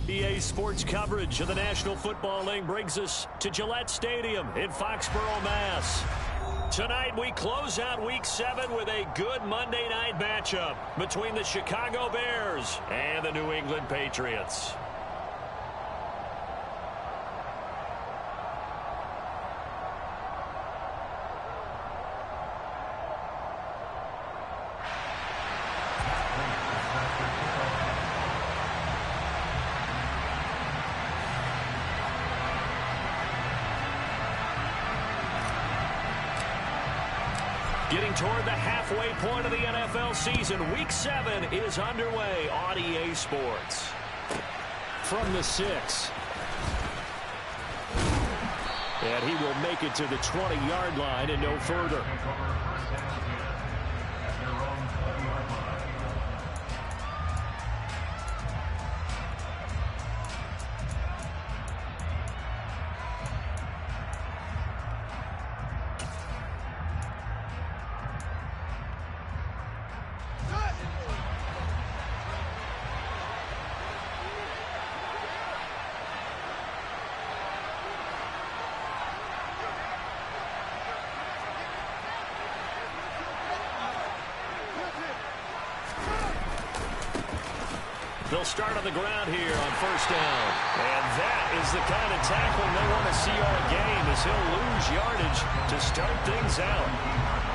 EA Sports coverage of the National Football League brings us to Gillette Stadium in Foxborough, Mass. Tonight we close out Week 7 with a good Monday night matchup between the Chicago Bears and the New England Patriots. Getting toward the halfway point of the NFL season, Week 7 is underway on EA Sports. From the 6. And he will make it to the 20-yard line and no further. They'll start on the ground here on first down. And that is the kind of tackling they want to see all game, as he'll lose yardage to start things out.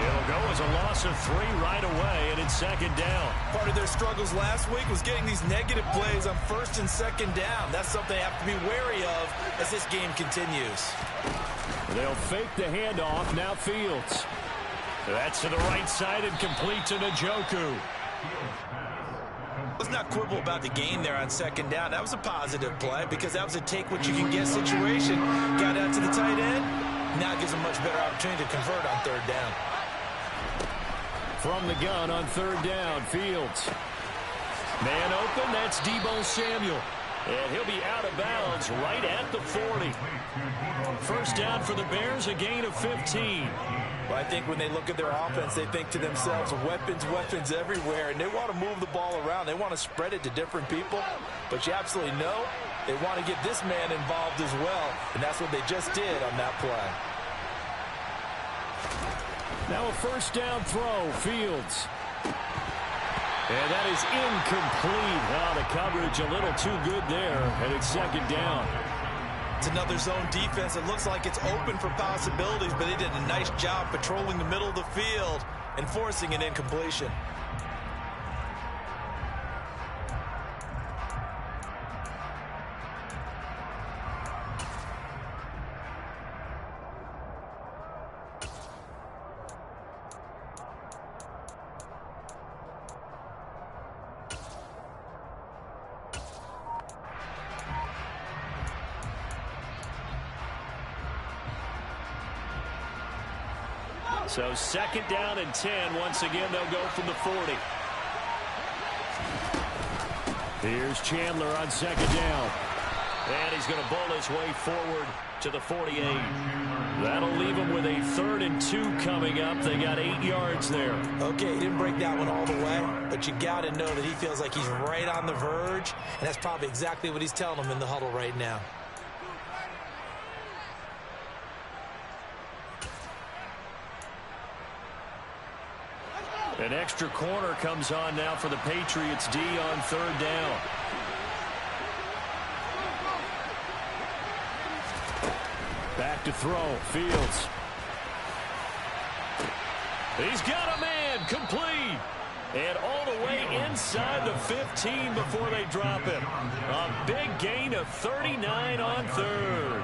It'll go as a loss of 3 right away, and it's second down. Part of their struggles last week was getting these negative plays on first and second down. That's something they have to be wary of as this game continues. They'll fake the handoff. Now Fields. That's to the right side and complete to Njoku. Let's not quibble about the gain there on second down. That was a positive play because that was a take-what-you-can-get situation. Got out to the tight end. Now it gives them much better opportunity to convert on third down. From the gun on third down, Fields. Man open, that's Deebo Samuel. And he'll be out of bounds right at the 40. First down for the Bears, a gain of 15. Well, I think when they look at their offense, they think to themselves, weapons, weapons everywhere, and they want to move the ball around. They want to spread it to different people, but you absolutely know they want to get this man involved as well, and that's what they just did on that play. Now a first down throw, Fields. And that is incomplete. Oh, the coverage a little too good there, and it's second down. It's another zone defense. It looks like it's open for possibilities, but they did a nice job patrolling the middle of the field and forcing an incompletion. So second down and 10. Once again, they'll go from the 40. Here's Chandler on second down. And he's going to bull his way forward to the 48. That'll leave him with a 3rd and 2 coming up. They got 8 yards there. Okay, he didn't break that one all the way, but you got to know that he feels like he's right on the verge, and that's probably exactly what he's telling them in the huddle right now. An extra corner comes on now for the Patriots D on third down. Back to throw. Fields. He's got a man. Complete. And all the way inside the 15 before they drop him. A big gain of 39 on third.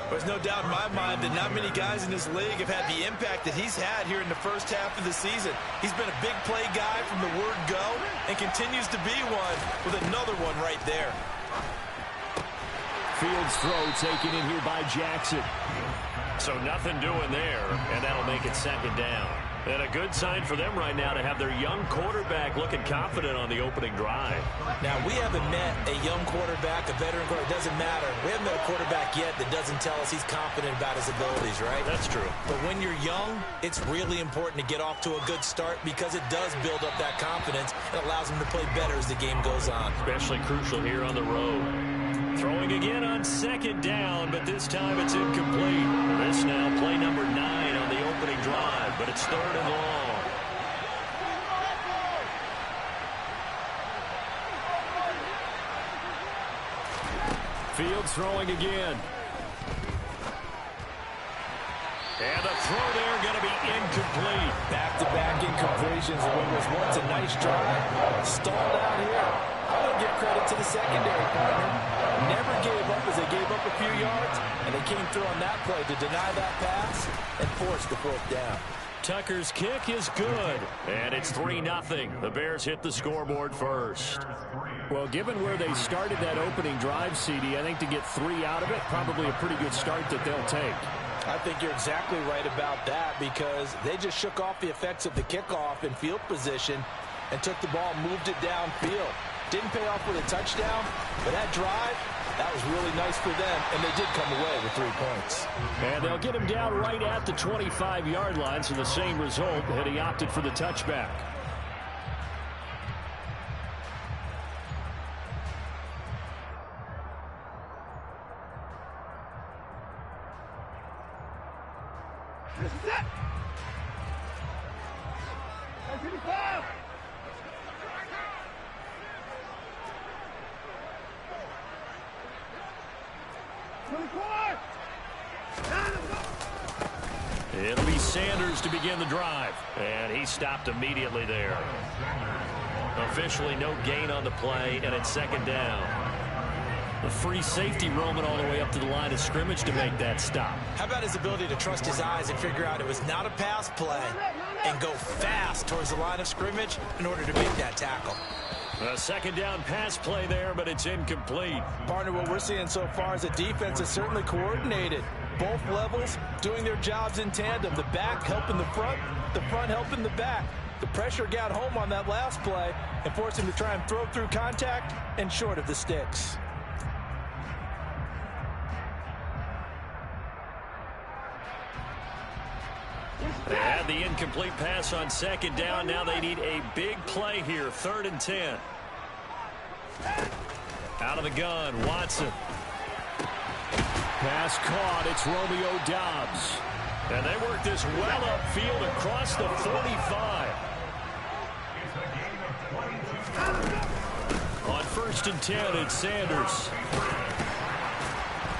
There's no doubt in my mind that not many guys in this league have had the impact that he's had here in the first half of the season. He's been a big play guy from the word go and continues to be one with another one right there. Fields throw taken in here by Jackson. So nothing doing there, and that'll make it second down. And a good sign for them right now to have their young quarterback looking confident on the opening drive. Now, we haven't met a young quarterback, a veteran quarterback. It doesn't matter. We haven't met a quarterback yet that doesn't tell us he's confident about his abilities, right? That's true. But when you're young, it's really important to get off to a good start because it does build up that confidence and allows him to play better as the game goes on. Especially crucial here on the road. Throwing again on second down, but this time it's incomplete. This now play number 9 on the opening drive, but it's 3rd and long. Fields throwing again. And the throw there going to be incomplete. Back-to-back incompletions. What was once a nice drive stalled out here. I'm going to give credit to the secondary partner. Never gave up as they gave up a few yards, and they came through on that play to deny that pass and force the 4th down. Tucker's kick is good, and it's 3-0. The Bears hit the scoreboard first. Well, given where they started that opening drive, CD, I think to get 3 out of it, probably a pretty good start that they'll take. I think you're exactly right about that because they just shook off the effects of the kickoff in field position and took the ball and moved it downfield. Didn't pay off with a touchdown, but that drive, that was really nice for them, and they did come away with 3 points. And they'll get him down right at the 25-yard line, so the same result, had he opted for the touchback. It'll be Sanders to begin the drive. And he stopped immediately there. Officially no gain on the play, and it's 2nd down. The free safety roaming all the way up to the line of scrimmage to make that stop. How about his ability to trust his eyes and figure out it was not a pass play and go fast towards the line of scrimmage in order to make that tackle. A 2nd down pass play there, but it's incomplete. Partner, what we're seeing so far is the defense is certainly coordinated. Both levels doing their jobs in tandem. The back helping the front helping the back. The pressure got home on that last play and forced him to try and throw through contact and short of the sticks. They had the incomplete pass on 2nd down. Now they need a big play here. 3rd and 10. Out of the gun, Watson. Pass caught. It's Romeo Doubs. And they work this well upfield across the 45. On 1st and 10, it's Sanders.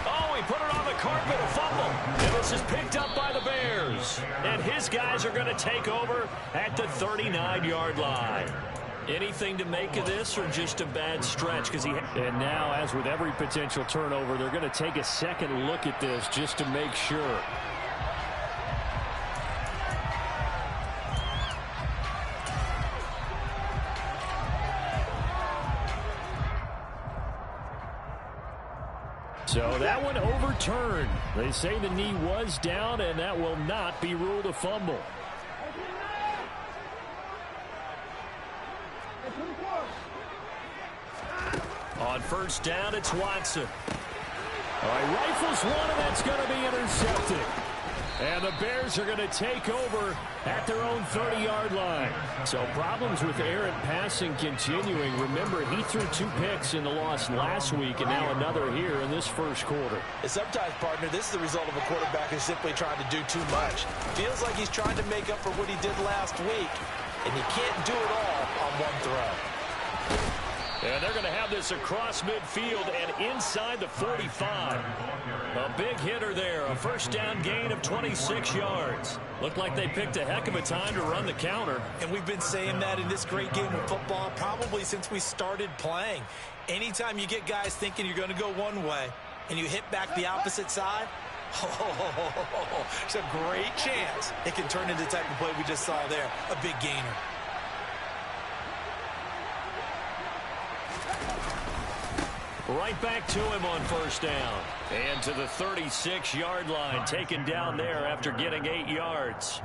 Oh, he put it on the carpet, a fumble. And this is picked up by the Bears. And his guys are going to take over at the 39-yard line. Anything to make of this or just a bad stretch? And now, as with every potential turnover, they're going to take a second look at this just to make sure. So that one overturned. They say the knee was down, and that will not be ruled a fumble. On 1st down, it's Watson. All right, rifles one, and that's going to be intercepted. And the Bears are going to take over at their own 30-yard line. So problems with errant passing continuing. Remember, he threw 2 picks in the loss last week, and now another here in this first quarter. Sometimes, partner, this is the result of a quarterback who's simply trying to do too much. Feels like he's trying to make up for what he did last week, and he can't do it all on one throw. And they're going to have this across midfield and inside the 45. A big hitter there, a 1st down gain of 26 yards. Looked like they picked a heck of a time to run the counter. And we've been saying that in this great game of football probably since we started playing. Anytime you get guys thinking you're going to go one way and you hit back the opposite side, it's a great chance it can turn into the type of play we just saw there, a big gainer. Right back to him on first down. And to the 36-yard line, taken down there after getting 8 yards.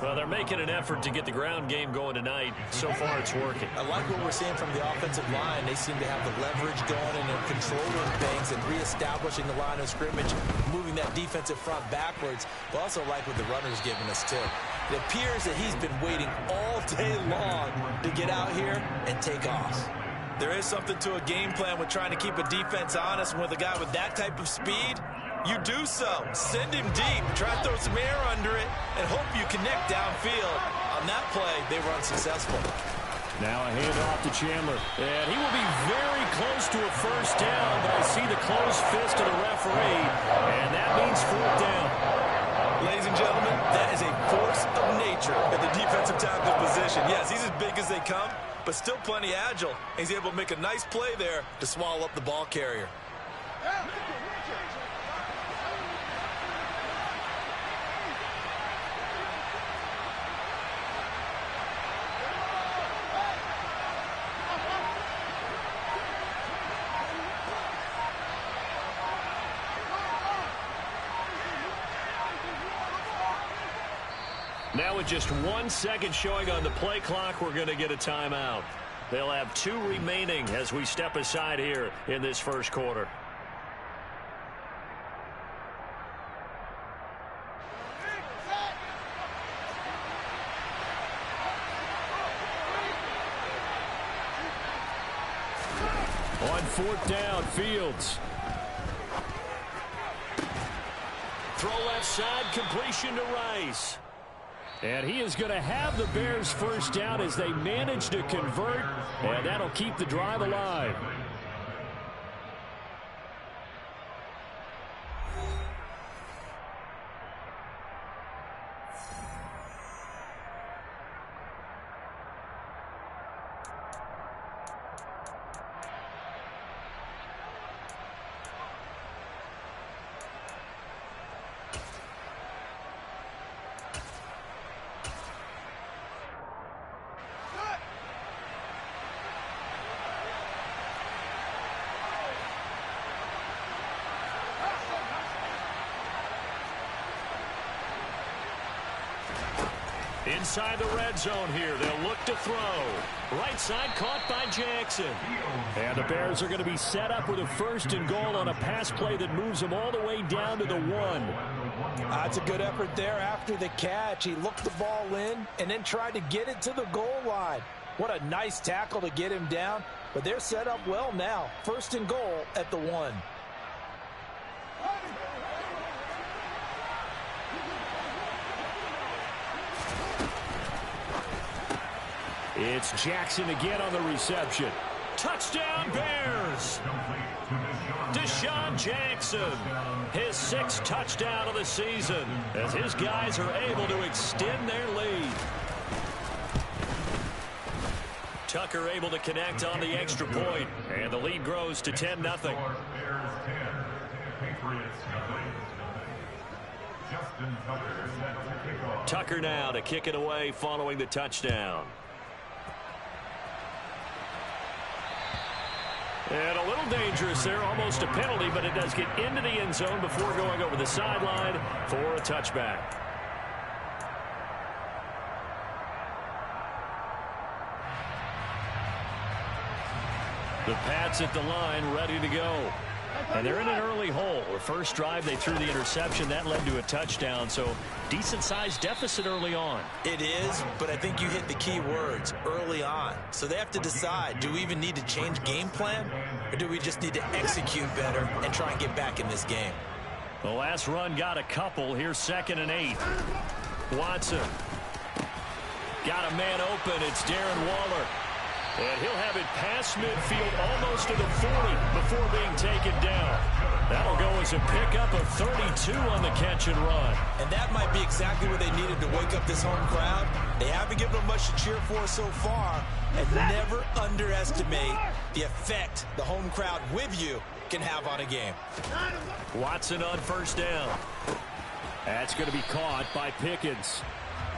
Well, they're making an effort to get the ground game going tonight. So far, it's working. I like what we're seeing from the offensive line. They seem to have the leverage going and they're controlling things and reestablishing the line of scrimmage, moving that defensive front backwards. But also like what the runner's giving us, too. It appears that he's been waiting all day long to get out here and take off. There is something to a game plan with trying to keep a defense honest. With a guy with that type of speed, you do so. Send him deep, try to throw some air under it, and hope you connect downfield. On that play, they were unsuccessful. Now a handoff to Chandler. And he will be very close to a first down, but I see the closed fist of the referee, and that means fourth down. Ladies and gentlemen, that is a force of nature at the defensive tackle position. Yes, he's as big as they come, but still plenty agile. He's able to make a nice play there to swallow up the ball carrier. Now with just 1 second showing on the play clock, we're going to get a timeout. They'll have 2 remaining as we step aside here in this first quarter. On fourth down, Fields. Throw left side, completion to Rice. And he is going to have the Bears first down as they manage to convert, and that'll keep the drive alive. Inside the red zone here, they'll look to throw. Right side caught by Jackson. And the Bears are going to be set up with a first and goal on a pass play that moves them all the way down to the 1. That's a good effort there after the catch. He looked the ball in and then tried to get it to the goal line. What a nice tackle to get him down. But they're set up well now. First and goal at the 1. It's Jackson again on the reception. Touchdown, Bears! Deshaun Jackson, his 6th touchdown of the season, as his guys are able to extend their lead. Tucker able to connect on the extra point, and the lead grows to 10-0. Tucker now to kick it away following the touchdown. And a little dangerous there, almost a penalty, but it does get into the end zone before going over the sideline for a touchback. The Pats at the line, ready to go. And they're in an early hole. The first drive, they threw the interception. That led to a touchdown, so decent-sized deficit early on. It is, but I think you hit the key words, early on. So they have to decide, do we even need to change game plan, or do we just need to execute better and try and get back in this game? The last run got a couple. Here's 2nd and 8. Watson. Got a man open. It's Darren Waller. And he'll have it past midfield almost to the 40 before being taken down. That'll go as a pickup of 32 on the catch and run. And that might be exactly what they needed to wake up this home crowd. They haven't given them much to cheer for so far. And never underestimate the effect the home crowd with you can have on a game. Watson on first down. That's going to be caught by Pickens.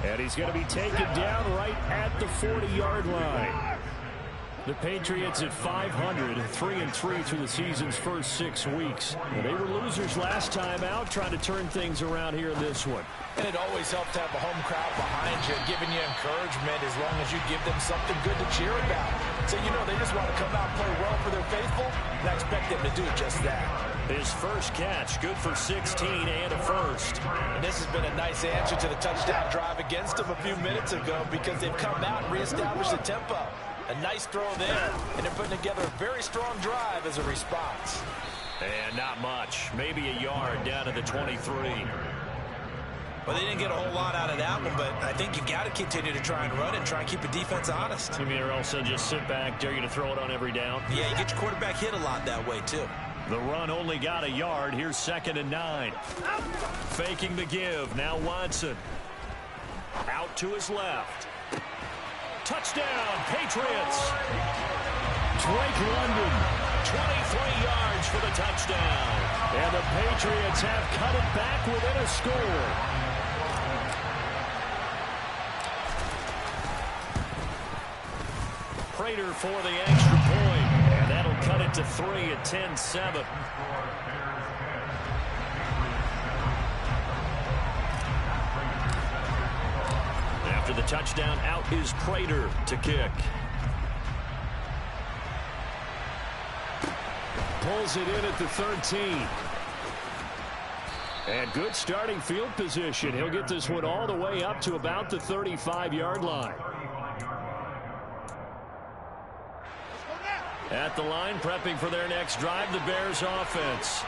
And he's going to be taken down right at the 40-yard line. The Patriots at 500, 3-3 through the season's first 6 weeks. And they were losers last time out, trying to turn things around here in this one. And it always helps to have a home crowd behind you, giving you encouragement as long as you give them something good to cheer about. So, you know, they just want to come out and play well for their faithful, and I expect them to do just that. His first catch, good for 16 and a first. And this has been a nice answer to the touchdown drive against them a few minutes ago because they've come out and reestablished the tempo. A nice throw there, and they're putting together a very strong drive as a response. And not much. Maybe a yard down to the 23. Well, they didn't get a whole lot out of that one, but I think you got to continue to try and run and try and keep the defense honest. You mean or else they'll just sit back, dare you to throw it on every down? Yeah, you get your quarterback hit a lot that way, too. The run only got a yard. Here's 2nd and 9. Faking the give. Now Watson. Out to his left. Touchdown, Patriots. Drake London, 23 yards for the touchdown. And the Patriots have cut it back within a score. Prater for the extra point. And that'll cut it to 3 at 10-7. After the touchdown, out is Prater to kick. Pulls it in at the 13. And good starting field position. He'll get this one all the way up to about the 35-yard line. At the line, prepping for their next drive, the Bears offense.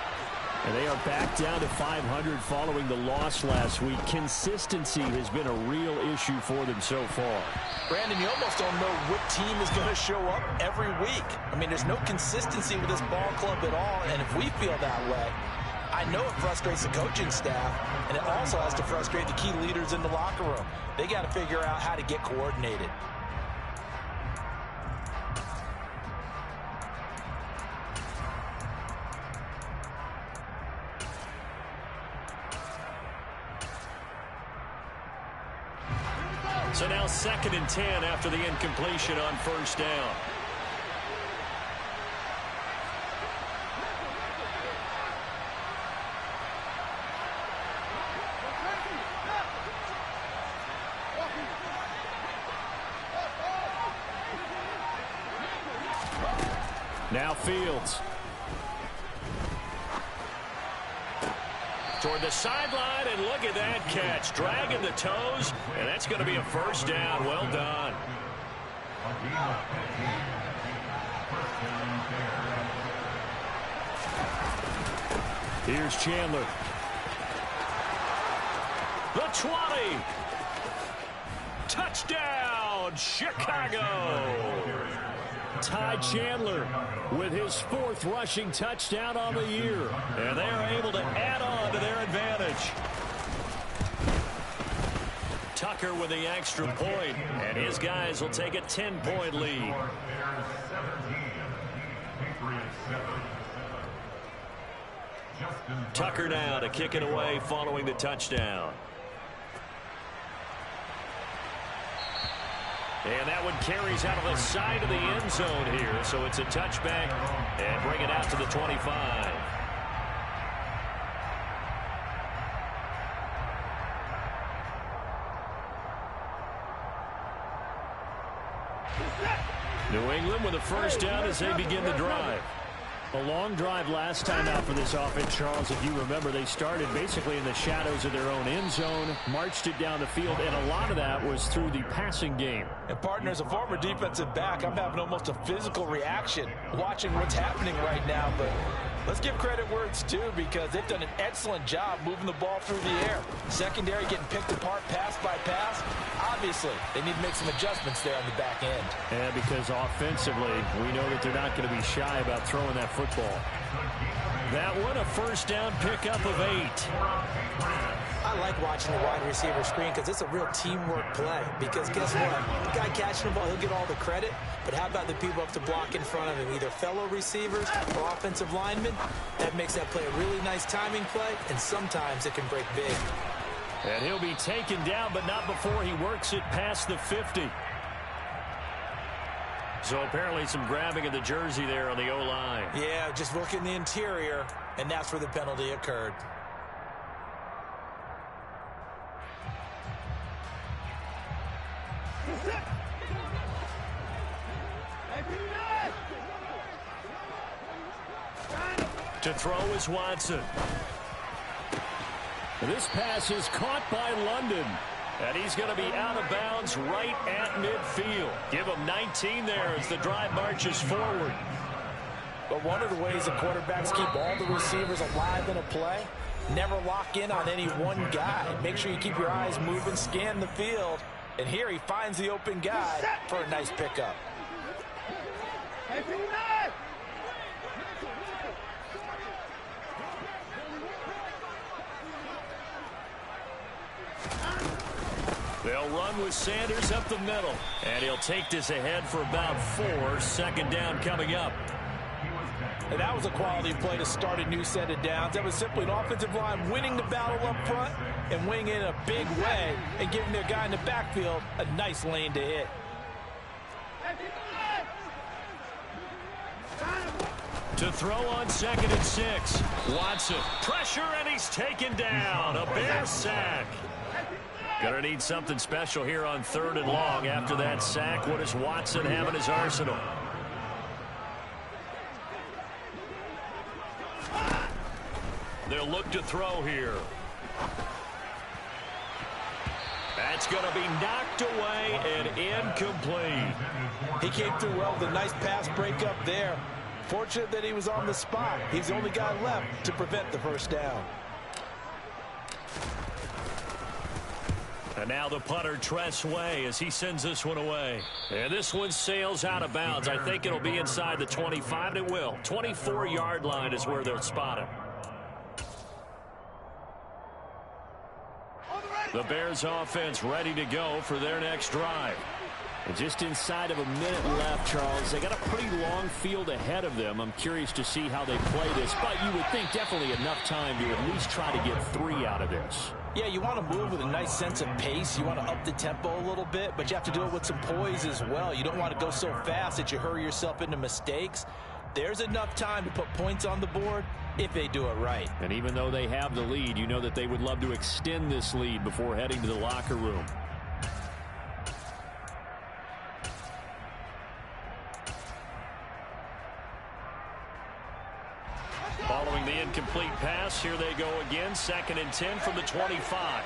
And they are back down to 500 following the loss last week. Consistency has been a real issue for them so far. Brandon, you almost don't know what team is going to show up every week. I mean, there's no consistency with this ball club at all, and if we feel that way, I know it frustrates the coaching staff, and it also has to frustrate the key leaders in the locker room. They got to figure out how to get coordinated. So now 2nd and 10 after the incompletion on first down. Now Fields. Toward the sideline, and look at that catch. Dragging the toes, and that's going to be a first down. Well done. Here's Chandler. The 20. Touchdown, Chicago. Ty Chandler with his 4th rushing touchdown on the year. And they are able to add on to their advantage. Tucker with the extra point, and his guys will take a 10-point lead. Tucker now to kick it away following the touchdown. And that one carries out of the side of the end zone here. So it's a touchback and bring it out to the 25. New England with a first down as they begin the drive. A long drive last time out for this offense, Charles. If you remember, they started basically in the shadows of their own end zone, marched it down the field, and a lot of that was through the passing game. And, partner, as a former defensive back, I'm having almost a physical reaction watching what's happening right now. But let's give credit where it's due because they've done an excellent job moving the ball through the air. Secondary getting picked apart pass by pass. Obviously, they need to make some adjustments there on the back end. And because offensively, we know that they're not going to be shy about throwing that football. That one, a first down pickup of 8. I like watching the wide receiver screen because it's a real teamwork play. Because guess what? The guy catching the ball, he'll get all the credit. But how about the people up to block in front of him? Either fellow receivers or offensive linemen. That makes that play a really nice timing play. And sometimes it can break big. And he'll be taken down, but not before he works it past the 50. So apparently some grabbing of the jersey there on the O-line. Yeah, just look in the interior, and that's where the penalty occurred. To throw is Watson. This pass is caught by London. And he's going to be out of bounds right at midfield. Give him 19 there as the drive marches forward. But one of the ways the quarterbacks keep all the receivers alive in a play, never lock in on any one guy. Make sure you keep your eyes moving, scan the field. And here he finds the open guy for a nice pickup. They'll run with Sanders up the middle. And he'll take this ahead for about 4. Second down coming up. And that was a quality play to start a new set of downs. That was simply an offensive line winning the battle up front and winning in a big way and giving their guy in the backfield a nice lane to hit. To throw on 2nd and 6. Watson. Pressure, and he's taken down. A Bear sack. Gonna need something special here on 3rd and long. After that sack, what does Watson have in his arsenal? They'll look to throw here. That's going to be knocked away and incomplete. He came through well with a nice pass breakup there. Fortunate that he was on the spot. He's the only guy left to prevent the first down. And now the punter, Tress Way, as he sends this one away. And this one sails out of bounds. I think it'll be inside the 25. It will. 24-yard line is where they'll spot it. The Bears offense ready to go for their next drive. And just inside of a minute left, Charles. They got a pretty long field ahead of them. I'm curious to see how they play this, but you would think definitely enough time to at least try to get 3 out of this. Yeah, you want to move with a nice sense of pace. You want to up the tempo a little bit, but you have to do it with some poise as well. You don't want to go so fast that you hurry yourself into mistakes. There's enough time to put points on the board if they do it right. And even though they have the lead, you know that they would love to extend this lead before heading to the locker room. Following the incomplete pass, here they go again. 2nd and 10 from the 25.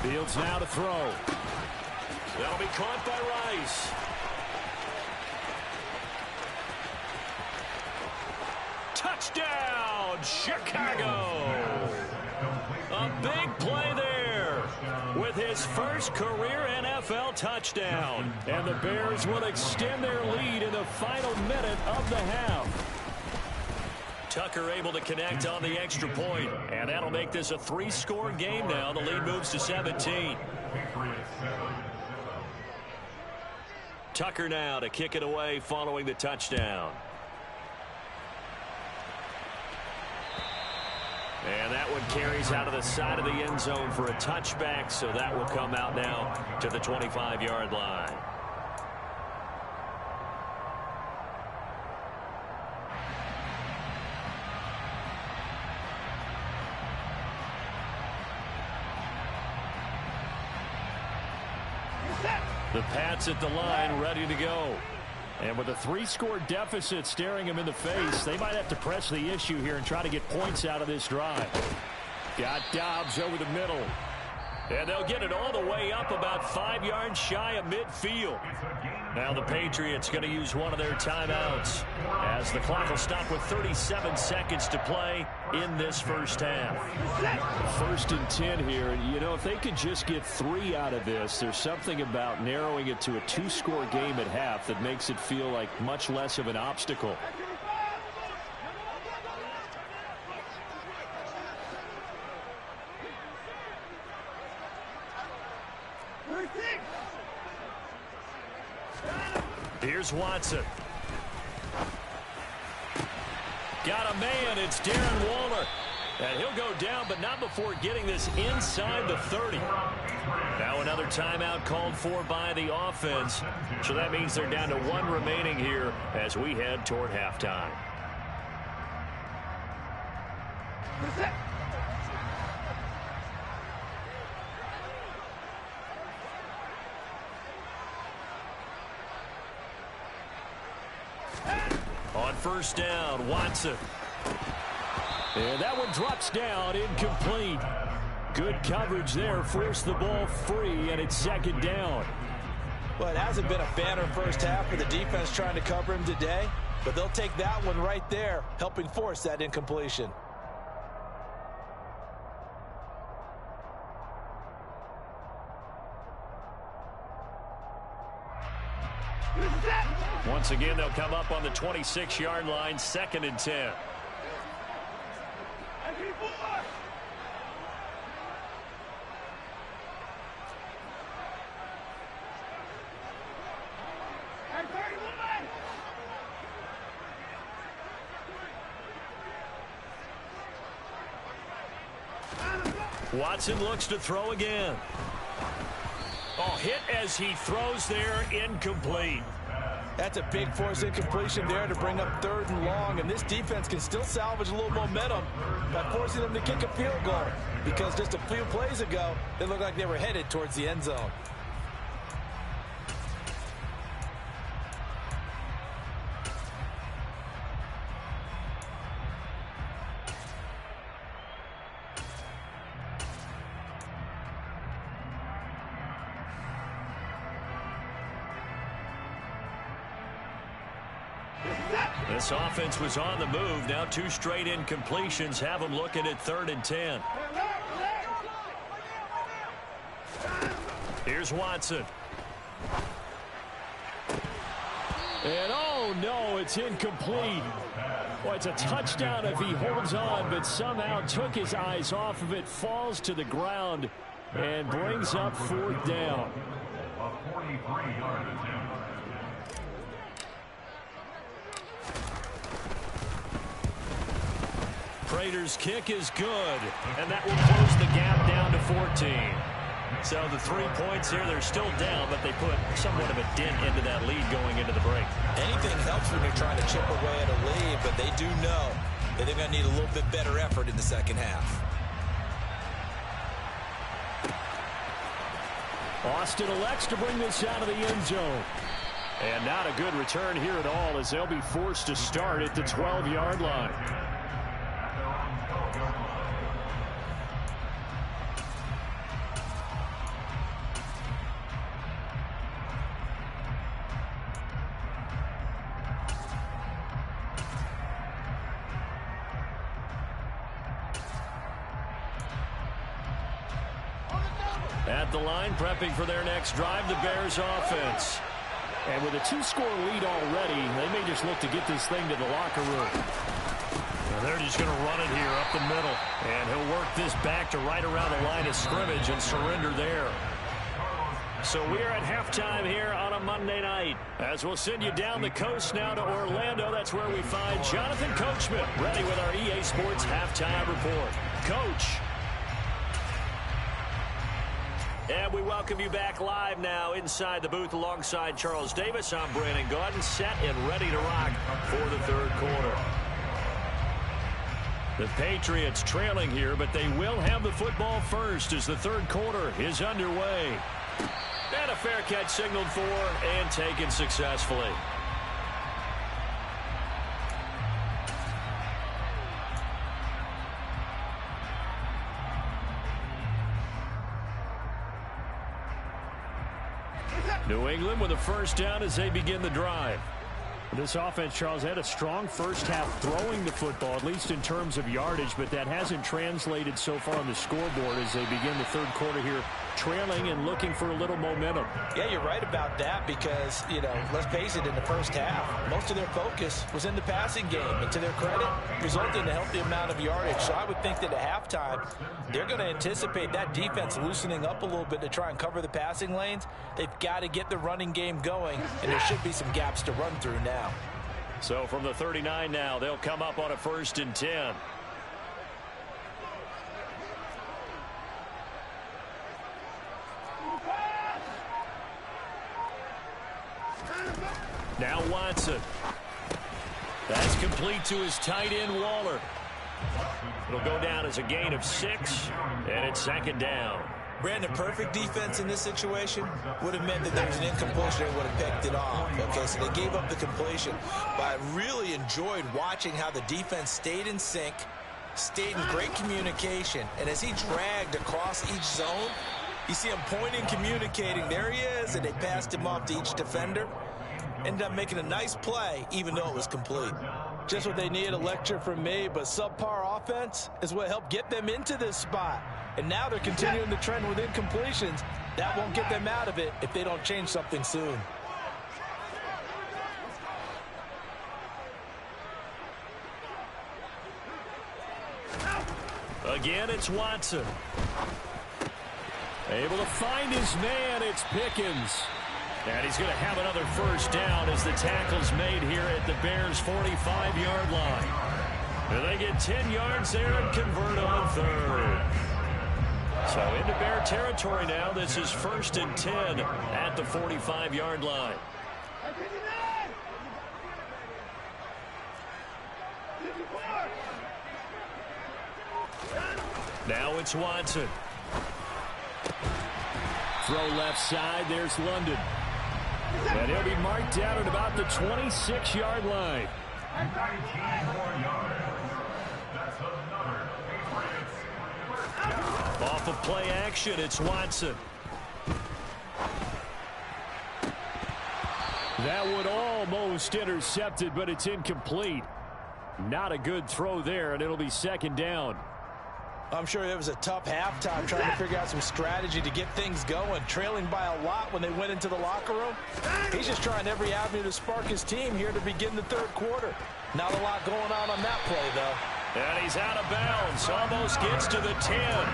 Fields now to throw. That'll be caught by Rice. Touchdown, Chicago! A big play there with his first career NFL touchdown. And the Bears will extend their lead in the final minute of the half. Tucker able to connect on the extra point, and that'll make this a 3-score game now. The lead moves to 17. Tucker now to kick it away following the touchdown. And that one carries out of the side of the end zone for a touchback, so that will come out now to the 25-yard line. The Pats at the line, ready to go. And with a 3-score deficit staring them in the face, they might have to press the issue here and try to get points out of this drive. Got Dobbs over the middle. And they'll get it all the way up about 5 yards shy of midfield. Now the Patriots going to use one of their timeouts as the clock will stop with 37 seconds to play in this first half. 1st and 10 here, and you know, if they could just get 3 out of this, there's something about narrowing it to a 2-score game at half that makes it feel like much less of an obstacle. Here's Watson. Got a man. It's Darren Waller. And he'll go down, but not before getting this inside the 30. Now another timeout called for by the offense. So that means they're down to 1 remaining here as we head toward halftime. On first down, Watson. And that one drops down, incomplete. Good coverage there, forced the ball free, and it's second down. Well, it hasn't been a banner first half for the defense trying to cover him today, but they'll take that one right there, helping force that incompletion. Once again, they'll come up on the 26-yard line, 2nd and 10. Watson looks to throw again. Oh, hit as he throws there, incomplete. That's a big force incompletion there to bring up 3rd and long, and this defense can still salvage a little momentum by forcing them to kick a field goal, because just a few plays ago, they looked like they were headed towards the end zone. This offense was on the move. Now 2 straight incompletions have them looking at 3rd and 10. Here's Watson. And oh no, it's incomplete. Well, it's a touchdown if he holds on, but somehow took his eyes off of it, falls to the ground, and brings up 4th down. A 43-yard attempt. Prater's kick is good, and that will close the gap down to 14. So the 3 points here, they're still down, but they put somewhat of a dent into that lead going into the break. Anything helps when you're trying to chip away at a lead, but they do know that they're going to need a little bit better effort in the second half. Austin elects to bring this out of the end zone. And not a good return here at all, as they'll be forced to start at the 12-yard line. At the line, prepping for their next drive, the Bears offense. And with a 2-score lead already, they may just look to get this thing to the locker room. Well, they're just going to run it here up the middle. And he'll work this back to right around the line of scrimmage and surrender there. So we are at halftime here on a Monday night. As we'll send you down the coast now to Orlando, that's where we find Jonathan Coachman ready with our EA Sports halftime report. Coach. And we welcome you back live now inside the booth alongside Charles Davis. I'm Brandon Gaudin, set and ready to rock for the 3rd quarter. The Patriots trailing here, but they will have the football first as the 3rd quarter is underway. And a fair catch signaled for and taken successfully. New England with a first down as they begin the drive. This offense, Charles, had a strong first half throwing the football, at least in terms of yardage, but that hasn't translated so far on the scoreboard as they begin the 3rd quarter here, trailing and looking for a little momentum. Yeah, you're right about that because, let's face it, in the first half, most of their focus was in the passing game. And to their credit, resulted in a healthy amount of yardage. So I would think that at halftime, they're going to anticipate that defense loosening up a little bit to try and cover the passing lanes. They've got to get the running game going, and there should be some gaps to run through now. So from the 39 now, they'll come up on a 1st and 10. Watson. That's complete to his tight end, Waller. It'll go down as a gain of 6, and it's second down. Brandon, perfect defense in this situation would have meant that there was an incompletion and would have picked it off. Okay, so they gave up the completion. But I really enjoyed watching how the defense stayed in sync, stayed in great communication, and as he dragged across each zone, you see him pointing, communicating. There he is, and they passed him off to each defender. Ended up making a nice play, even though it was complete. Just what they needed, a lecture from me, but subpar offense is what helped get them into this spot. And now they're continuing the trend with incompletions. That won't get them out of it if they don't change something soon. Again, it's Watson. Able to find his man. It's Pickens. And he's going to have another first down as the tackle's made here at the Bears' 45-yard line. And they get 10 yards there and convert on third. So into Bear territory now. This is 1st and 10 at the 45-yard line. Now it's Watson. Throw left side. There's London. And he'll be marked down at about the 26-yard line. 19 more yards. That's another Patriots. Off of play action, it's Watson. That one almost intercepted, but it's incomplete. Not a good throw there, and it'll be second down. I'm sure it was a tough halftime trying to figure out some strategy to get things going. Trailing by a lot when they went into the locker room. He's just trying every avenue to spark his team here to begin the third quarter. Not a lot going on that play, though. And he's out of bounds. Almost gets to the 10.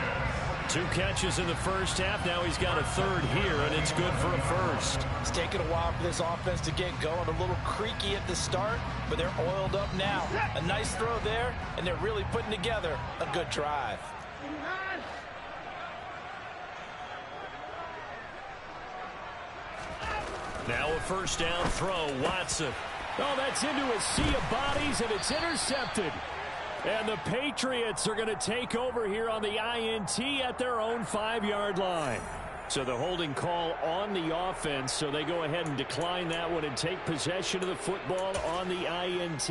2 catches in the first half. Now he's got a third here, and it's good for a first. It's taken a while for this offense to get going. A little creaky at the start, but they're oiled up now. A nice throw there, and they're really putting together a good drive. Now a first down throw, Watson. Oh, that's into a sea of bodies, and it's intercepted. And the Patriots are going to take over here on the INT at their own 5-yard line. So the holding call on the offense, so they go ahead and decline that one and take possession of the football on the INT.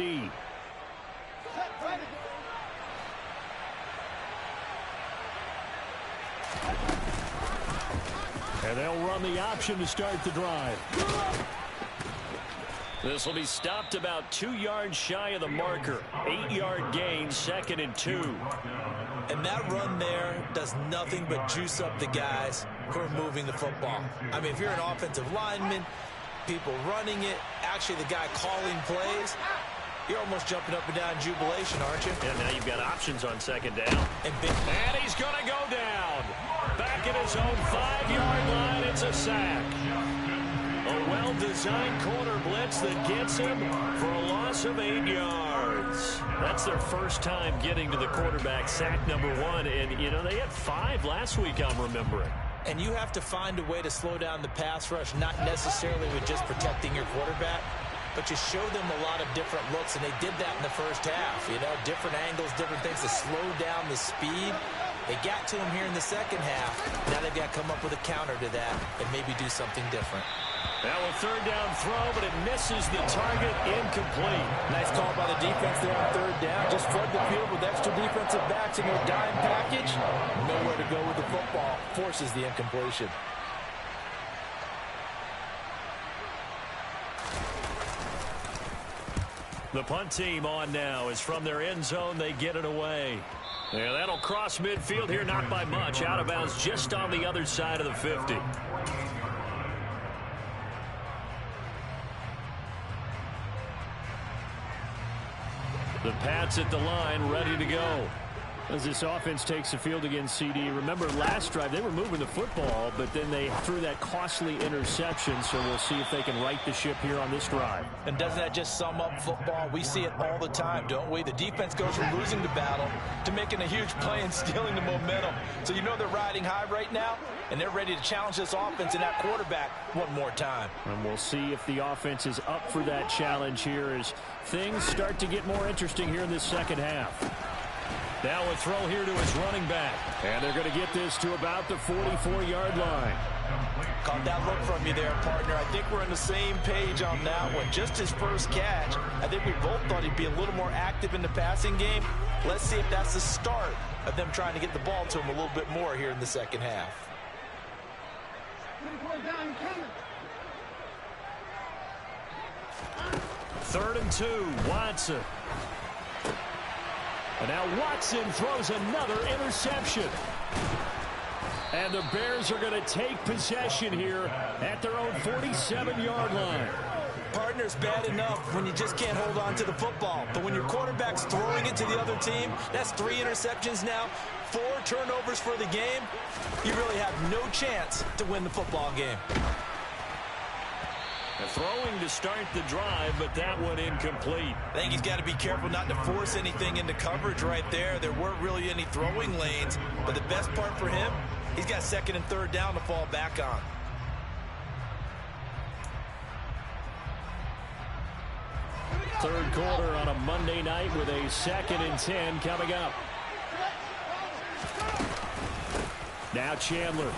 And they'll run the option to start the drive. This will be stopped about 2 yards shy of the marker. 8-yard gain, 2nd and 2. And that run there does nothing but juice up the guys who are moving the football. I mean, if you're an offensive lineman, people running it, actually the guy calling plays, you're almost jumping up and down in jubilation, aren't you? And now you've got options on 2nd down. And he's going to go down. Back at his own 5-yard line, it's a sack. A well-designed corner blitz that gets him for a loss of 8 yards. That's their first time getting to the quarterback, sack number 1. And, you know, they had 5 last week, I'm remembering. And you have to find a way to slow down the pass rush, not necessarily with just protecting your quarterback, but you show them a lot of different looks, and they did that in the first half. You know, different angles, different things to slow down the speed. They got to him here in the second half. Now they've got to come up with a counter to that and maybe do something different. Now a third down throw, but it misses the target, incomplete. Nice call by the defense there on third down. Just flood the field with extra defensive backs in their dime package. Nowhere to go with the football. Forces the incompletion. The punt team on now is from their end zone. They get it away. Yeah, that'll cross midfield here, not by much. Out of bounds just on the other side of the 50. The Pats at the line, ready to go. As this offense takes the field against CD, remember last drive they were moving the football, but then they threw that costly interception, so we'll see if they can right the ship here on this drive. And doesn't that just sum up football? We see it all the time, don't we? The defense goes from losing the battle to making a huge play and stealing the momentum. So you know they're riding high right now, and they're ready to challenge this offense and that quarterback one more time. And we'll see if the offense is up for that challenge here as things start to get more interesting here in this second half. Now a throw here to his running back. And they're going to get this to about the 44-yard line. Caught that look from you there, partner. I think we're on the same page on that one. Just his first catch. I think we both thought he'd be a little more active in the passing game. Let's see if that's the start of them trying to get the ball to him a little bit more here in the second half. Third and 2, Watson. And now Watson throws another interception. And the Bears are going to take possession here at their own 47-yard line. Partner's bad enough when you just can't hold on to the football. But when your quarterback's throwing it to the other team, that's 3 interceptions now, 4 turnovers for the game. You really have no chance to win the football game. Throwing to start the drive, but that one incomplete. I think he's got to be careful not to force anything into coverage right there. There weren't really any throwing lanes, but the best part for him, he's got second and third down to fall back on. Third quarter on a Monday night with a 2nd and 10 coming up. Now Chandler.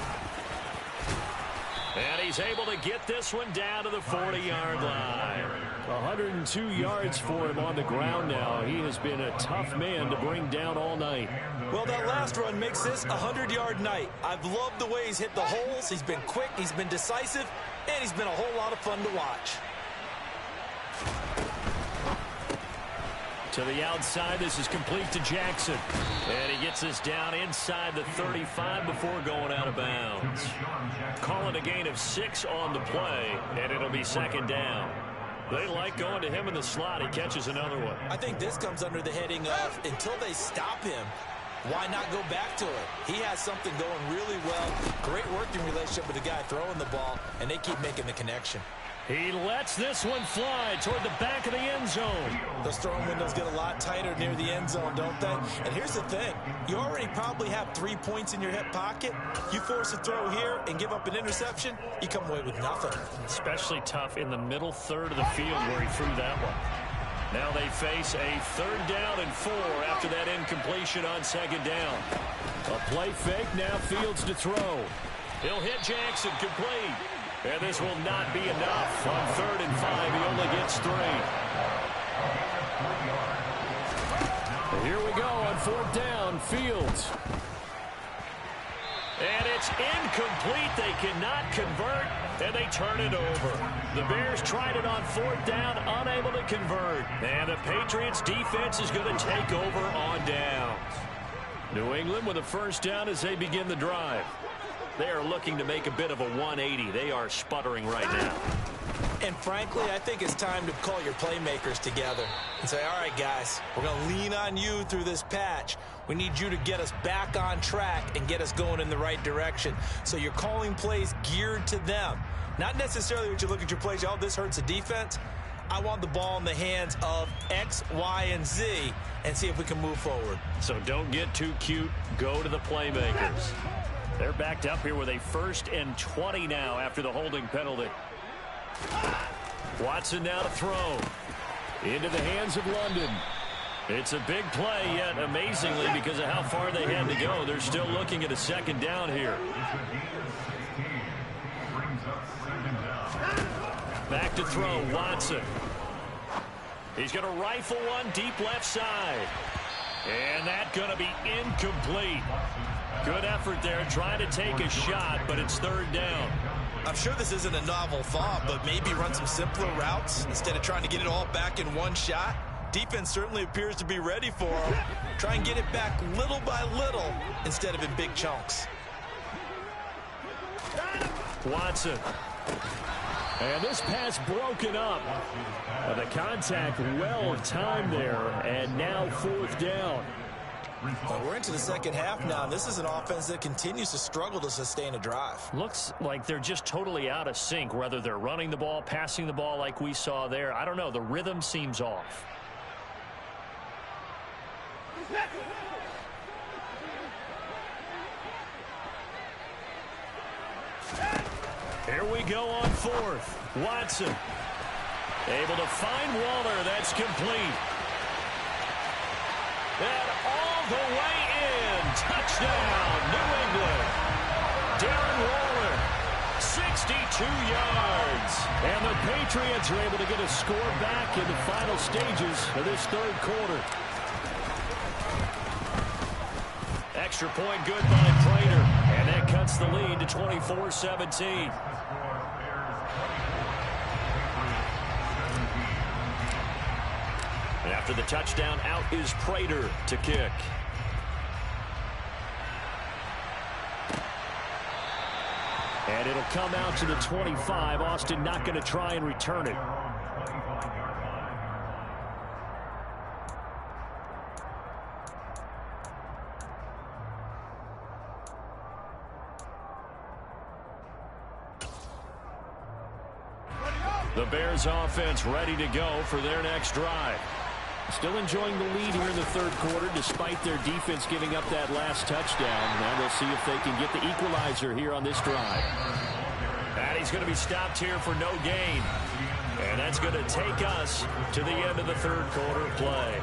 And he's able to get this one down to the 40-yard line. 102 yards for him on the ground now. He has been a tough man to bring down all night. Well, that last run makes this a 100-yard night. I've loved the way he's hit the holes. He's been quick, he's been decisive, and he's been a whole lot of fun to watch. To the outside, this is complete to Jackson. And he gets this down inside the 35 before going out of bounds. Calling a gain of 6 on the play, and it'll be second down. They like going to him in the slot. He catches another one. I think this comes under the heading of until they stop him, why not go back to it? He has something going really well. Great working relationship with the guy throwing the ball, and they keep making the connection. He lets this one fly toward the back of the end zone. Those throwing windows get a lot tighter near the end zone, don't they? And here's the thing. You already probably have 3 points in your hip pocket. You force a throw here and give up an interception, you come away with nothing. Especially tough in the middle third of the field where he threw that one. Now they face a 3rd down and 4 after that incompletion on 2nd down. A play fake, now Fields to throw. He'll hit Jackson, complete. And this will not be enough. On 3rd and 5, he only gets 3. Here we go on 4th down, Fields. And it's incomplete. They cannot convert, and they turn it over. The Bears tried it on 4th down, unable to convert. And the Patriots defense is going to take over on downs. New England with a 1st down as they begin the drive. They are looking to make a bit of a 180. They are sputtering right now. And frankly, I think it's time to call your playmakers together and say, all right, guys, we're going to lean on you through this patch. We need you to get us back on track and get us going in the right direction. So you're calling plays geared to them. Not necessarily what you look at your plays, oh, this hurts the defense. I want the ball in the hands of X, Y, and Z and see if we can move forward. So don't get too cute. Go to the playmakers. They're backed up here with a 1st and 20 now after the holding penalty. Watson now to throw. Into the hands of London. It's a big play, yet amazingly, because of how far they had to go, they're still looking at a 2nd down here. Back to throw, Watson. He's going to rifle one deep left side. And that's going to be incomplete. Good effort there, trying to take a shot, but it's 3rd down. I'm sure this isn't a novel thought, but maybe run some simpler routes instead of trying to get it all back in one shot. Defense certainly appears to be ready for him. Try and get it back little by little instead of in big chunks. Watson. And this pass broken up. The contact well timed there, and now 4th down. Well, we're into the second half now, and this is an offense that continues to struggle to sustain a drive. Looks like they're just totally out of sync, whether they're running the ball, passing the ball like we saw there. I don't know. The rhythm seems off. Here we go on fourth. Watson able to find Waller. That's complete. And all the way in. Touchdown, New England. Darren Waller, 62 yards. And the Patriots are able to get a score back in the final stages of this third quarter. Extra point good by Prater. And that cuts the lead to 24-17. After the touchdown, out is Prater to kick. And it'll come out to the 25. Austin not going to try and return it. The Bears offense ready to go for their next drive. Still enjoying the lead here in the third quarter despite their defense giving up that last touchdown. Now we'll see if they can get the equalizer here on this drive. And he's going to be stopped here for no gain. And that's going to take us to the end of the third quarter play.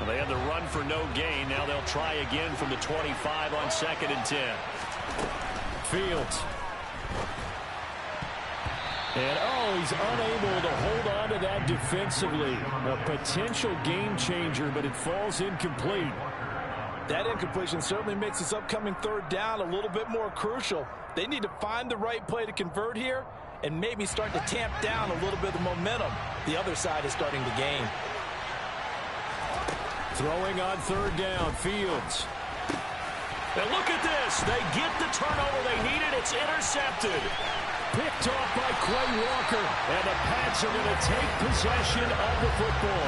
They had the run for no gain. Now they'll try again from the 25 on 2nd and 10. Fields. And, he's unable to hold on to that defensively. A potential game changer, but it falls incomplete. That incompletion certainly makes this upcoming third down a little bit more crucial. They need to find the right play to convert here and maybe start to tamp down a little bit of momentum the other side is starting to gain. Throwing on third down, Fields. And look at this. They get the turnover they needed. It's intercepted. Picked off by Quay Walker. And the Pats are going to take possession of the football.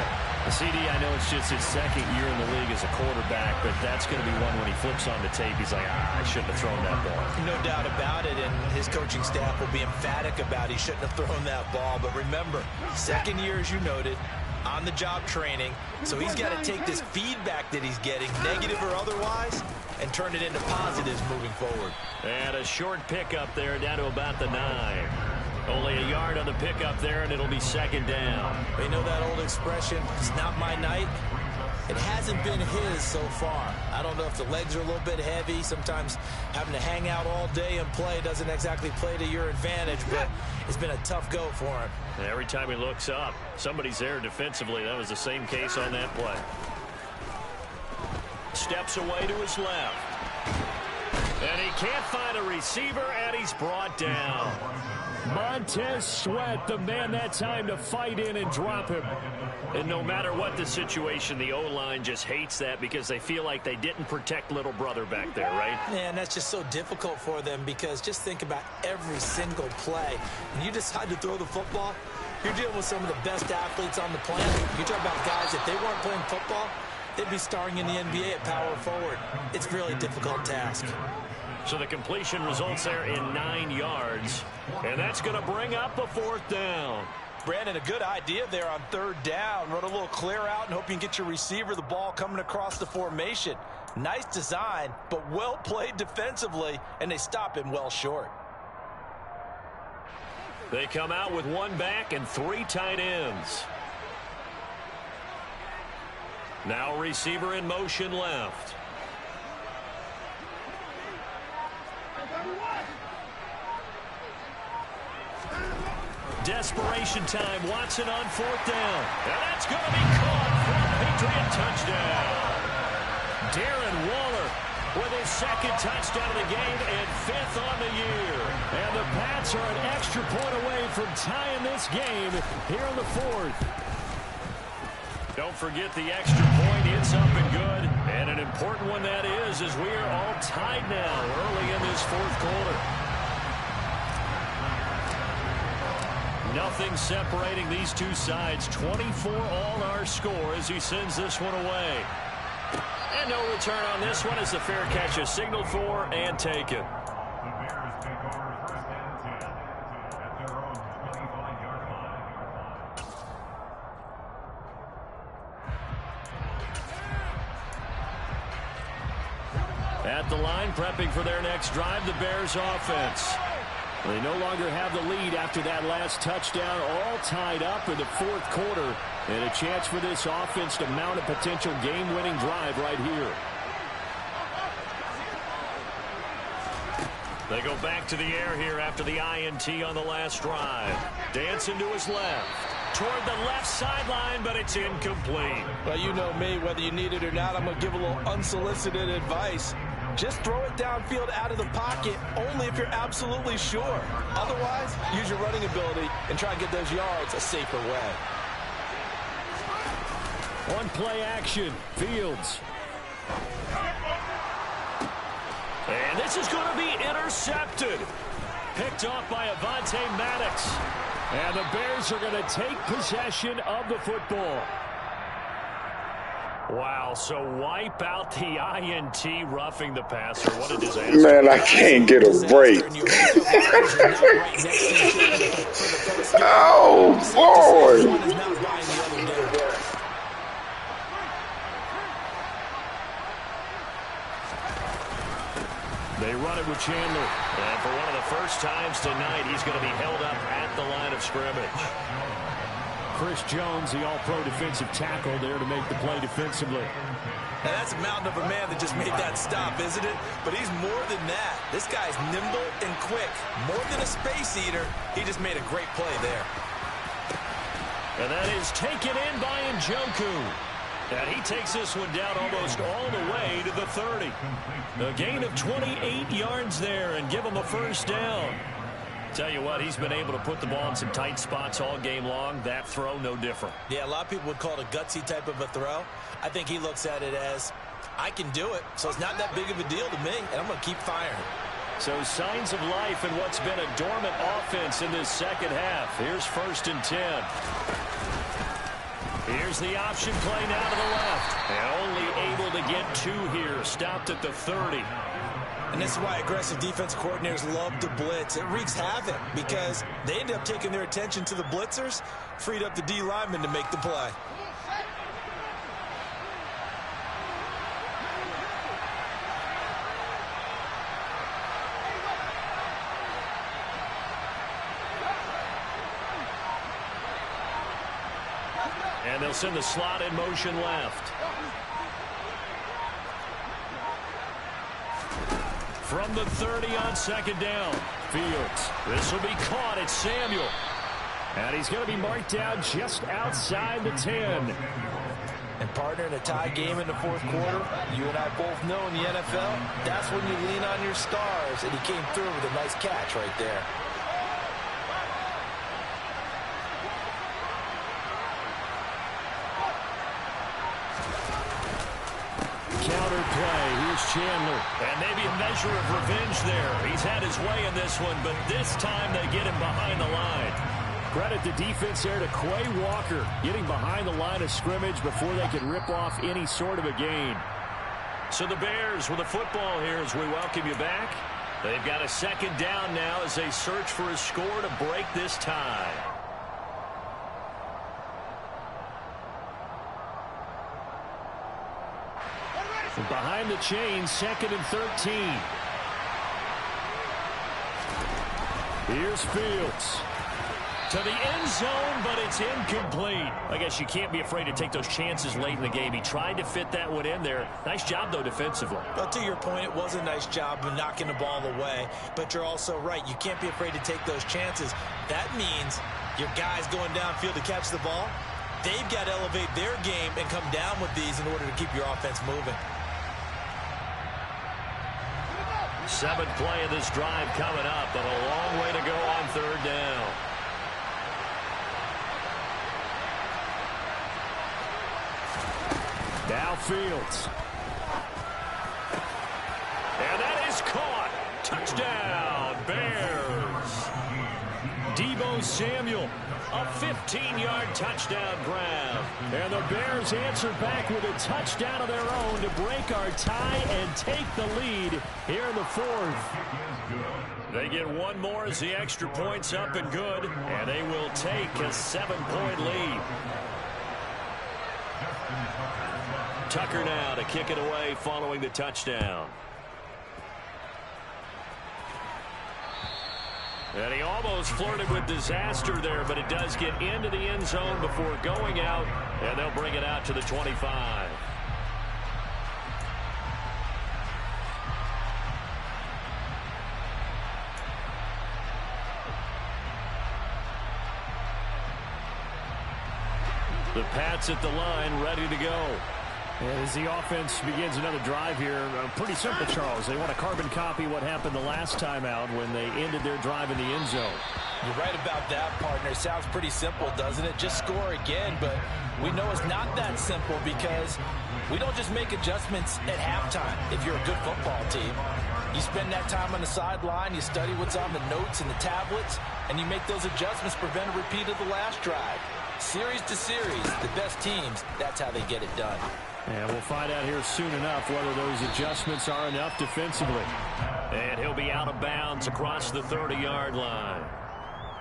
CD, I know it's just his second year in the league as a quarterback, but that's going to be one when he flips on the tape. He's like, I shouldn't have thrown that ball. No doubt about it, and his coaching staff will be emphatic about he shouldn't have thrown that ball. But remember, second year, as you noted, on-the-job training, so he's got to take this feedback that he's getting, negative or otherwise, and turn it into positives moving forward. And a short pickup there down to about the 9. Only a yard on the pickup there, and it'll be second down. You know that old expression, it's not my night? It hasn't been his so far. I don't know if the legs are a little bit heavy. Sometimes having to hang out all day and play doesn't exactly play to your advantage, but it's been a tough go for him. And every time he looks up, somebody's there defensively. That was the same case on that play. Steps away to his left. And he can't find a receiver, and he's brought down. Montez Sweat, the man that time to fight in and drop him. And no matter what the situation, the O-line just hates that because they feel like they didn't protect little brother back there, right? Man, that's just so difficult for them because just think about every single play. When you decide to throw the football, you're dealing with some of the best athletes on the planet. You talk about guys, if they weren't playing football, they'd be starring in the NBA at power forward. It's a really difficult task. So the completion results there in 9 yards. And that's going to bring up a fourth down. Brandon, a good idea there on third down. Run a little clear out and hope you can get your receiver the ball coming across the formation. Nice design, but well played defensively, and they stop him well short. They come out with one back and 3 tight ends. Now receiver in motion left. Desperation time. Watson on fourth down. And that's going to be caught for a Patriot touchdown. Darren Waller with his second touchdown of the game and 5th on the year. And the Pats are an extra point away from tying this game here in the fourth. Don't forget the extra point. It's up and good. And an important one that is, as we are all tied now early in this fourth quarter. Nothing separating these two sides. 24 all our score as he sends this one away. And no return on this one as the fair catch is signaled for and taken. The Bears take over first and 10 at their own 25-yard line. At the line, prepping for their next drive, the Bears offense. They no longer have the lead after that last touchdown, all tied up in the fourth quarter. And a chance for this offense to mount a potential game-winning drive right here. They go back to the air here after the INT on the last drive. Dancing to his left. Toward the left sideline, but it's incomplete. Well, you know me, whether you need it or not, I'm going to give a little unsolicited advice. Just throw it downfield out of the pocket only if you're absolutely sure. Otherwise, use your running ability and try and get those yards a safer way. On play action, Fields. And this is going to be intercepted. Picked off by Avonte Maddox. And the Bears are going to take possession of the football. Wow, so wipe out the INT roughing the passer. What a disaster. Man, I can't get a break. Oh, boy. They run it with Chandler. And for one of the first times tonight, he's going to be held up at the line of scrimmage. Chris Jones, the all-pro defensive tackle, there to make the play defensively. Now that's a mountain of a man that just made that stop, isn't it? But he's more than that. This guy's nimble and quick. More than a space eater, he just made a great play there. And that is taken in by Njoku. And he takes this one down almost all the way to the 30. A gain of 28 yards there and give him a first down. Tell you what, he's been able to put the ball in some tight spots all game long. That throw, no different. Yeah, a lot of people would call it a gutsy type of a throw. I think he looks at it as, I can do it, so it's not that big of a deal to me, and I'm going to keep firing. So signs of life in what's been a dormant offense in this second half. Here's 1st and 10. Here's the option play now to the left. And only able to get 2 here. Stopped at the 30. And this is why aggressive defense coordinators love to blitz. It wreaks havoc because they end up taking their attention to the blitzers, freed up the D lineman to make the play. And they'll send the slot in motion left. From the 30 on 2nd down. Fields. This will be caught. It's Samuel. And he's going to be marked down just outside the 10. And partner, in a tie game in the fourth quarter, you and I both know in the NFL, that's when you lean on your stars. And he came through with a nice catch right there. Counter play. Here's Chandler. And maybe a measure of revenge there. He's had his way in this one, but this time they get him behind the line. Credit the defense there to Quay Walker, getting behind the line of scrimmage before they could rip off any sort of a gain. So the Bears with a football here as we welcome you back. They've got a 2nd down now as they search for a score to break this tie. Behind the chains, 2nd and 13. Here's Fields. To the end zone, but it's incomplete. I guess you can't be afraid to take those chances late in the game. He tried to fit that one in there. Nice job, though, defensively. Well, to your point, it was a nice job of knocking the ball away. But you're also right. You can't be afraid to take those chances. That means your guys going downfield to catch the ball, they've got to elevate their game and come down with these in order to keep your offense moving. 7th play of this drive coming up, but a long way to go on 3rd down. Now Fields. And Samuel. A 15-yard touchdown grab. And the Bears answer back with a touchdown of their own to break our tie and take the lead here in the fourth. They get one more as the extra point's up and good, and they will take a 7-point lead. Tucker now to kick it away following the touchdown. And he almost flirted with disaster there, but it does get into the end zone before going out, and they'll bring it out to the 25. The Pats at the line, ready to go. As the offense begins another drive here, pretty simple, Charles. They want to carbon copy what happened the last time out when they ended their drive in the end zone. You're right about that, partner. Sounds pretty simple, doesn't it? Just score again, but we know it's not that simple because we don't just make adjustments at halftime if you're a good football team. You spend that time on the sideline, you study what's on the notes and the tablets, and you make those adjustments to prevent a repeat of the last drive. Series to series, the best teams, that's how they get it done. And we'll find out here soon enough whether those adjustments are enough defensively. And he'll be out of bounds across the 30-yard line.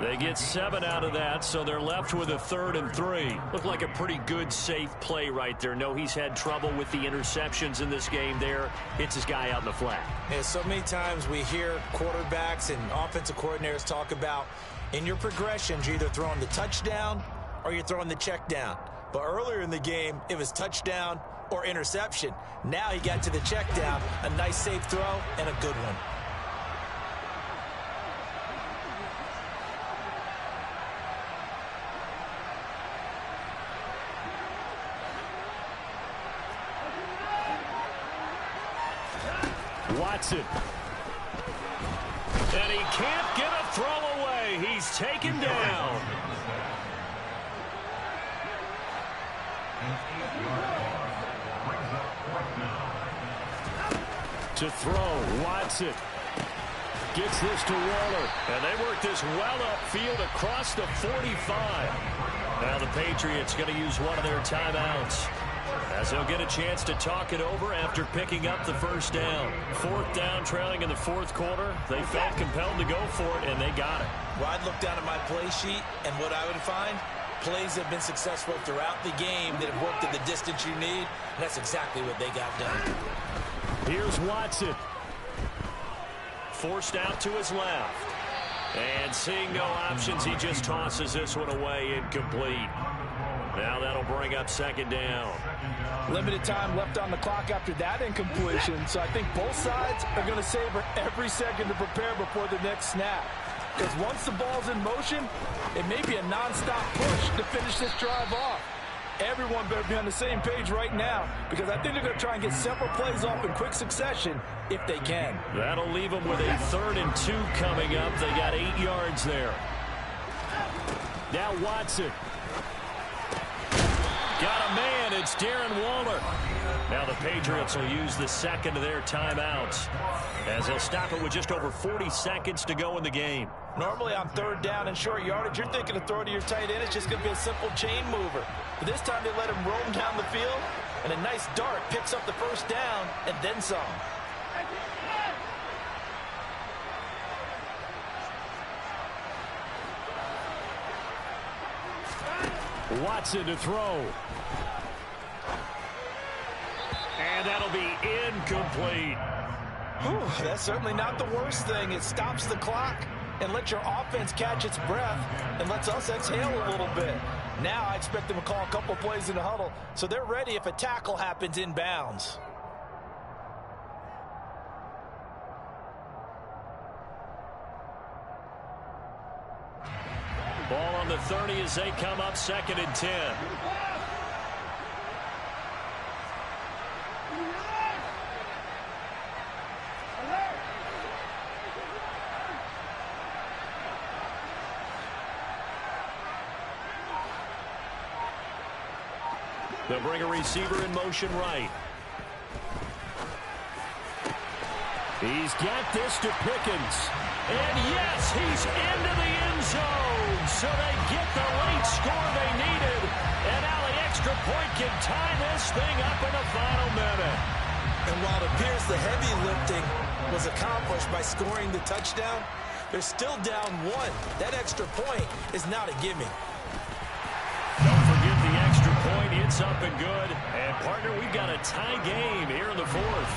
They get 7 out of that, so they're left with a 3rd and 3. Looked like a pretty good, safe play right there. No, he's had trouble with the interceptions in this game there. Hits his guy out in the flat. Yeah, so many times we hear quarterbacks and offensive coordinators talk about in your progressions, you're either throwing the touchdown or you're throwing the check down. But earlier in the game, it was touchdown or interception. Now he got to the check down, a nice safe throw, and a good one. Watson. And he can't get a throw away. He's taken down. To throw, Watson gets this to Waller. And they work this well upfield across the 45. Now the Patriots going to use one of their timeouts, as they'll get a chance to talk it over after picking up the first down. 4th down, trailing in the 4th quarter. They felt compelled to go for it, and they got it. Well, I'd look down at my play sheet, and what I would find, plays have been successful throughout the game that have worked at the distance you need, and that's exactly what they got done. Here's Watson. Forced out to his left. And seeing no options, he just tosses this one away, incomplete. Now that'll bring up 2nd down. Limited time left on the clock after that incompletion, so I think both sides are going to savor every second to prepare before the next snap. Because once the ball's in motion, it may be a nonstop push to finish this drive off. Everyone better be on the same page right now, because I think they're going to try and get several plays off in quick succession if they can. That'll leave them with a 3rd and 2 coming up. They got 8 yards there. Now Watson. Got a man. It's Darren Waller. Now the Patriots will use the 2nd of their timeouts, as they'll stop it with just over 40 seconds to go in the game. Normally on 3rd down and short yardage, you're thinking of throw to your tight end. It's just going to be a simple chain mover. But this time they let him roam down the field, and a nice dart picks up the 1st down and then some. Watson to throw. And that'll be incomplete. Whew, that's certainly not the worst thing. It stops the clock and lets your offense catch its breath and lets us exhale a little bit. Now I expect them to call a couple plays in the huddle so they're ready if a tackle happens inbounds. Ball on the 30 as they come up 2nd and 10. They'll bring a receiver in motion right. He's got this to Pickens. And yes, he's into the end zone. So they get the late score they needed. And now the extra point can tie this thing up in the final minute. And while it appears the heavy lifting was accomplished by scoring the touchdown, they're still down 1. That extra point is not a gimme. Don't forget the extra point. It's up and good. And, partner, we've got a tie game here in the fourth.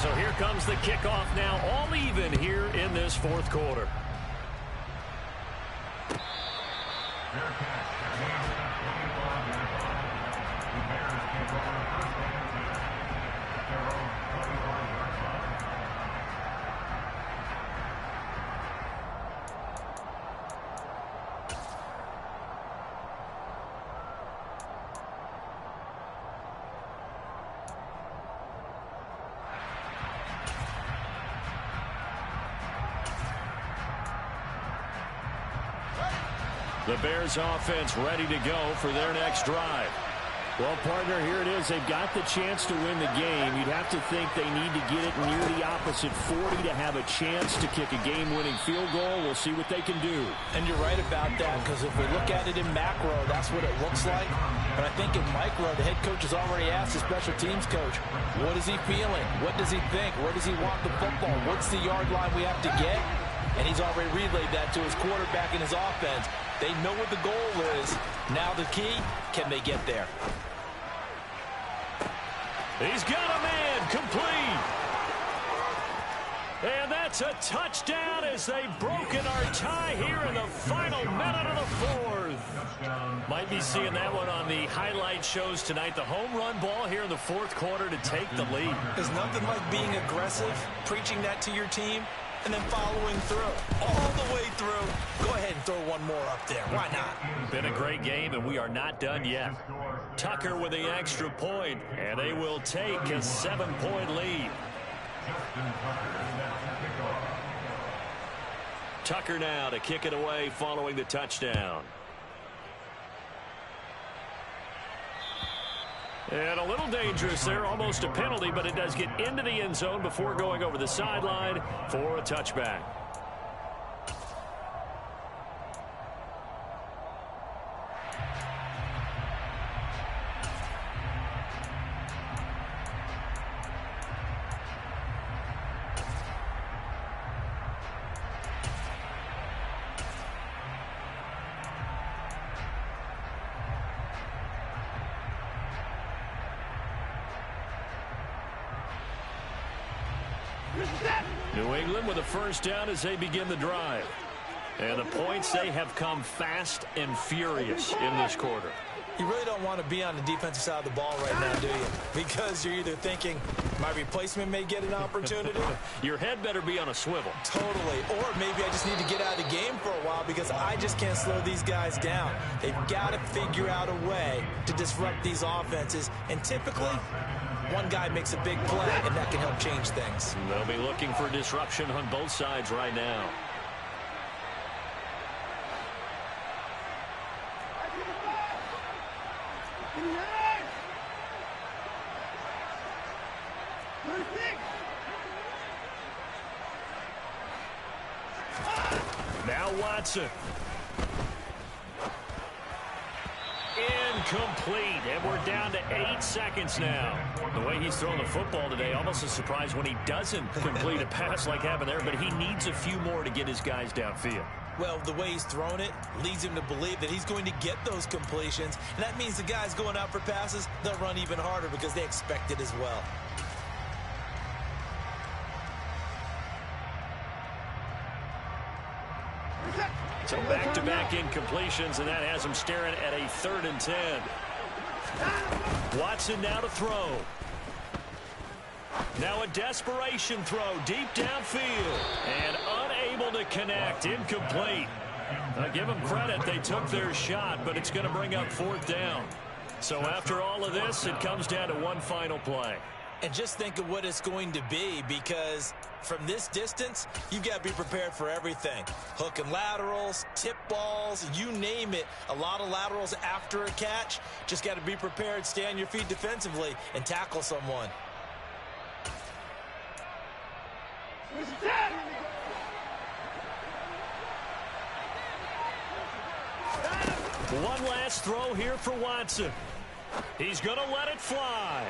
So here comes the kickoff now, all even here in this fourth quarter. The Bears offense ready to go for their next drive. Well, partner, here it is. They've got the chance to win the game. You'd have to think they need to get it near the opposite 40 to have a chance to kick a game-winning field goal. We'll see what they can do. And you're right about that, because if we look at it in macro, that's what it looks like. But I think in micro, the head coach has already asked the special teams coach, what is he feeling? What does he think? Where does he want the football? What's the yard line we have to get? And he's already relayed that to his quarterback and his offense. They know what the goal is. Now the key, can they get there? He's got a man complete. And that's a touchdown as they've broken our tie here in the final minute of the fourth. Might be seeing that one on the highlight shows tonight. The home run ball here in the fourth quarter to take the lead. There's nothing like being aggressive, preaching that to your team, and then following through, all the way through. Go ahead and throw one more up there. Why not? Been a great game, and we are not done yet. Tucker with the extra point, and they will take a 7-point lead. Tucker now to kick it away following the touchdown. And a little dangerous there, almost a penalty, but it does get into the end zone before going over the sideline for a touchback. New England with a first down as they begin the drive. And the points, they have come fast and furious in this quarter. You really don't want to be on the defensive side of the ball right now, do you? Because you're either thinking, my replacement may get an opportunity. Your head better be on a swivel. Totally. Or maybe I just need to get out of the game for a while because I just can't slow these guys down. They've got to figure out a way to disrupt these offenses. And typically, one guy makes a big play, and that can help change things. They'll be looking for disruption on both sides right now. Now Watson. Incomplete, and we're down to 8 seconds now. The way he's throwing the football today, almost a surprise when he doesn't complete a pass like happened there, but he needs a few more to get his guys downfield. Well, the way he's thrown it leads him to believe that he's going to get those completions, and that means the guys going out for passes, they'll run even harder because they expect it as well. So back-to-back incompletions, and that has him staring at a 3rd and 10. Watson now to throw. Now a desperation throw deep downfield. And unable to connect. Incomplete. I give them credit. They took their shot, but it's going to bring up 4th down. So after all of this, it comes down to one final play. And just think of what it's going to be, because from this distance, you've got to be prepared for everything. Hook and laterals, tip balls, you name it. A lot of laterals after a catch. Just got to be prepared, stay on your feet defensively, and tackle someone. One last throw here for Watson. He's going to let it fly.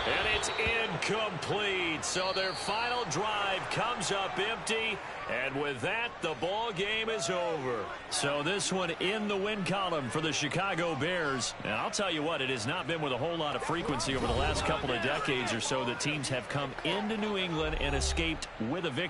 And it's incomplete. So their final drive comes up empty. And with that, the ball game is over. So this one in the win column for the Chicago Bears. And I'll tell you what, it has not been with a whole lot of frequency over the last couple of decades or so that teams have come into New England and escaped with a victory.